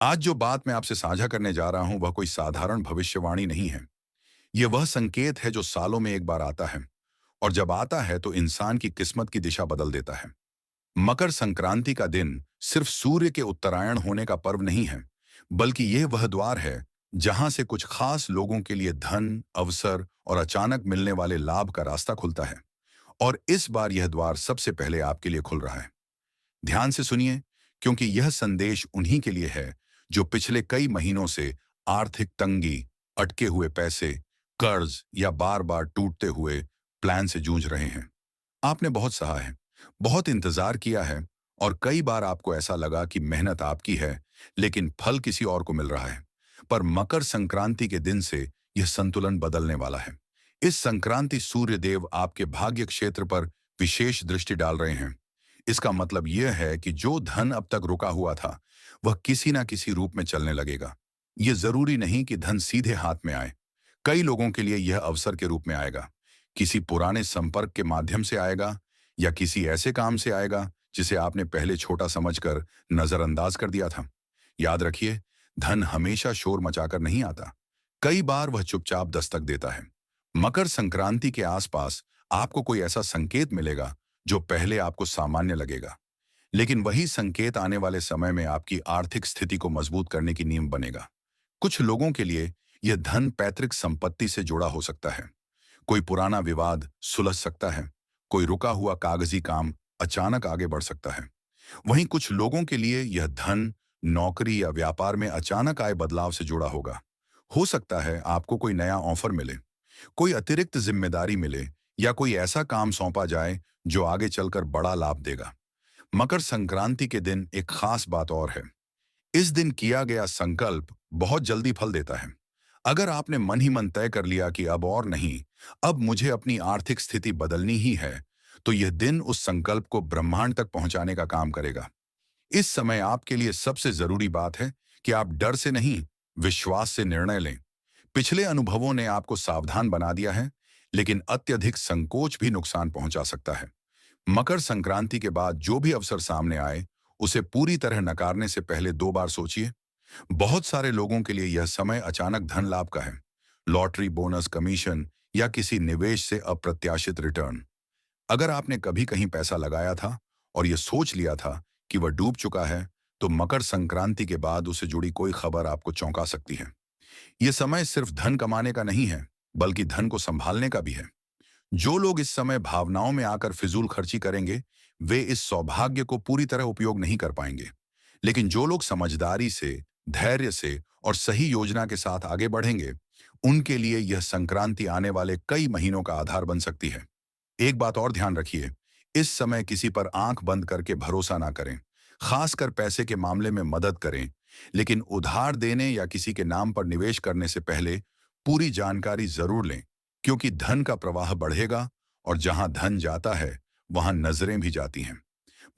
आज जो बात मैं आपसे साझा करने जा रहा हूं वह कोई साधारण भविष्यवाणी नहीं है। यह वह संकेत है जो सालों में एक बार आता है, और जब आता है तो इंसान की किस्मत की दिशा बदल देता है। मकर संक्रांति का दिन सिर्फ सूर्य के उत्तरायण होने का पर्व नहीं है, बल्कि यह वह द्वार है जहां से कुछ खास लोगों के लिए धन, अवसर और अचानक मिलने वाले लाभ का रास्ता खुलता है। और इस बार यह द्वार सबसे पहले आपके लिए खुल रहा है। ध्यान से सुनिए, क्योंकि यह संदेश उन्हीं के लिए है जो पिछले कई महीनों से आर्थिक तंगी, अटके हुए पैसे, कर्ज या बार बार टूटते हुए प्लान से जूझ रहे हैं। आपने बहुत सहा है, बहुत इंतजार किया है, और कई बार आपको ऐसा लगा कि मेहनत आपकी है, लेकिन फल किसी और को मिल रहा है। पर मकर संक्रांति के दिन से यह संतुलन बदलने वाला है। इस संक्रांति सूर्य देव आपके भाग्य क्षेत्र पर विशेष दृष्टि डाल रहे हैं। इसका मतलब यह है कि जो धन अब तक रुका हुआ था, वह किसी ना किसी रूप में चलने लगेगा। यह जरूरी नहीं कि धन सीधे हाथ में आए। कई लोगों के लिए यह अवसर के रूप में आएगा, किसी पुराने संपर्क के माध्यम से आएगा, या किसी ऐसे काम से आएगा जिसे आपने पहले छोटा समझकर नजरअंदाज कर दिया था। याद रखिए, धन हमेशा शोर मचाकर नहीं आता। कई बार वह चुपचाप दस्तक देता है। मकर संक्रांति के आसपास आपको कोई ऐसा संकेत मिलेगा जो पहले आपको सामान्य लगेगा, लेकिन वही संकेत आने वाले समय में आपकी आर्थिक स्थिति को मजबूत करने की नींव बनेगा। कुछ लोगों के लिए यह धन पैतृक संपत्ति से जुड़ा हो सकता है। कोई पुराना विवाद सुलझ सकता है, कोई रुका हुआ कागजी काम अचानक आगे बढ़ सकता है। वहीं कुछ लोगों के लिए यह धन नौकरी या व्यापार में अचानक आए बदलाव से जुड़ा होगा। हो सकता है आपको कोई नया ऑफर मिले, कोई अतिरिक्त जिम्मेदारी मिले, या कोई ऐसा काम सौंपा जाए जो आगे चलकर बड़ा लाभ देगा। मकर संक्रांति के दिन एक खास बात और है। इस दिन किया गया संकल्प बहुत जल्दी फल देता है। अगर आपने मन ही मन तय कर लिया कि अब और नहीं, अब मुझे अपनी आर्थिक स्थिति बदलनी ही है, तो यह दिन उस संकल्प को ब्रह्मांड तक पहुंचाने का काम करेगा। इस समय आपके लिए सबसे जरूरी बात है कि आप डर से नहीं, विश्वास से निर्णय लें। पिछले अनुभवों ने आपको सावधान बना दिया है, लेकिन अत्यधिक संकोच भी नुकसान पहुंचा सकता है। मकर संक्रांति के बाद जो भी अवसर सामने आए, उसे पूरी तरह नकारने से पहले 2 बार सोचिए। बहुत सारे लोगों के लिए यह समय अचानक धन लाभ का है। लॉटरी, बोनस, कमीशन या किसी निवेश से अप्रत्याशित रिटर्न। अगर आपने कभी कहीं पैसा लगाया था और यह सोच लिया था कि वह डूब चुका है, तो मकर संक्रांति के बाद उसे जुड़ी कोई खबर आपको चौंका सकती है। यह समय सिर्फ धन कमाने का नहीं है, बल्कि धन को संभालने का भी है। जो लोग इस समय भावनाओं में आकर फिजूल खर्ची करेंगे, वे इस सौभाग्य को पूरी तरह उपयोग नहीं कर पाएंगे। लेकिन जो लोग समझदारी से, धैर्य से और सही योजना के साथ आगे बढ़ेंगे, उनके लिए यह संक्रांति आने वाले कई महीनों का आधार बन सकती है। एक बात और ध्यान रखिए, इस समय किसी पर आंख बंद करके भरोसा ना करें। खासकर पैसे के मामले में मदद करें, लेकिन उधार देने या किसी के नाम पर निवेश करने से पहले पूरी जानकारी जरूर लें, क्योंकि धन का प्रवाह बढ़ेगा, और जहां धन जाता है वहां नजरें भी जाती हैं।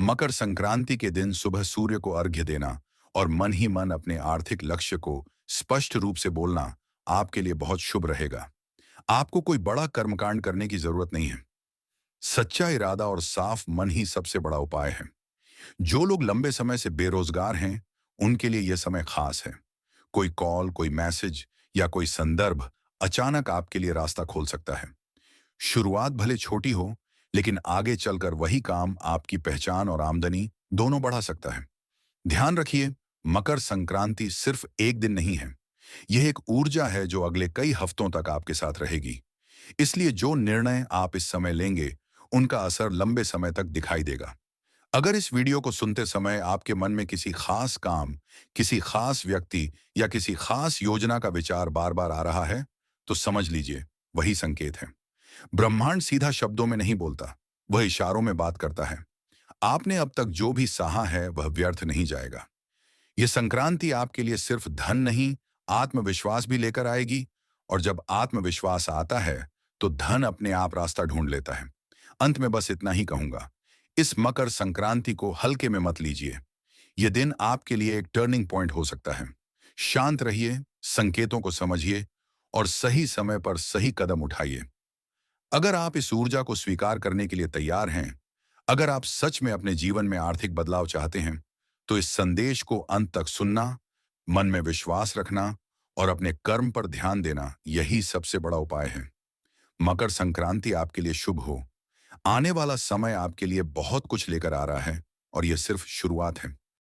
मकर संक्रांति के दिन सुबह सूर्य को अर्घ्य देना और मन ही मन अपने आर्थिक लक्ष्य को स्पष्ट रूप से बोलना आपके लिए बहुत शुभ रहेगा। आपको कोई बड़ा कर्मकांड करने की जरूरत नहीं है। सच्चा इरादा और साफ मन ही सबसे बड़ा उपाय है। जो लोग लंबे समय से बेरोजगार हैं, उनके लिए यह समय खास है। कोई कॉल, कोई मैसेज या कोई संदर्भ अचानक आपके लिए रास्ता खोल सकता है। शुरुआत भले छोटी हो, लेकिन आगे चलकर वही काम आपकी पहचान और आमदनी दोनों बढ़ा सकता है। ध्यान रखिए, मकर संक्रांति सिर्फ एक दिन नहीं है। यह एक ऊर्जा है जो अगले कई हफ्तों तक आपके साथ रहेगी। इसलिए जो निर्णय आप इस समय लेंगे, उनका असर लंबे समय तक दिखाई देगा। अगर इस वीडियो को सुनते समय आपके मन में किसी खास काम, किसी खास व्यक्ति या किसी खास योजना का विचार बार बार आ रहा है, तो समझ लीजिए वही संकेत है। ब्रह्मांड सीधा शब्दों में नहीं बोलता, वह इशारों में बात करता है। आपने अब तक जो भी सहा है वह व्यर्थ नहीं जाएगा। यह संक्रांति आपके लिए सिर्फ धन नहीं, आत्मविश्वास भी लेकर आएगी, और जब आत्मविश्वास आता है तो धन अपने आप रास्ता ढूंढ लेता है। अंत में बस इतना ही कहूंगा, इस मकर संक्रांति को हल्के में मत लीजिए। यह दिन आपके लिए एक टर्निंग पॉइंट हो सकता है। शांत रहिए, संकेतों को समझिए और सही समय पर सही कदम उठाइए। अगर आप इस ऊर्जा को स्वीकार करने के लिए तैयार हैं, अगर आप सच में अपने जीवन में आर्थिक बदलाव चाहते हैं, तो इस संदेश को अंत तक सुनना, मन में विश्वास रखना और अपने कर्म पर ध्यान देना यही सबसे बड़ा उपाय है। मकर संक्रांति आपके लिए शुभ हो। आने वाला समय आपके लिए बहुत कुछ लेकर आ रहा है और यह सिर्फ शुरुआत है।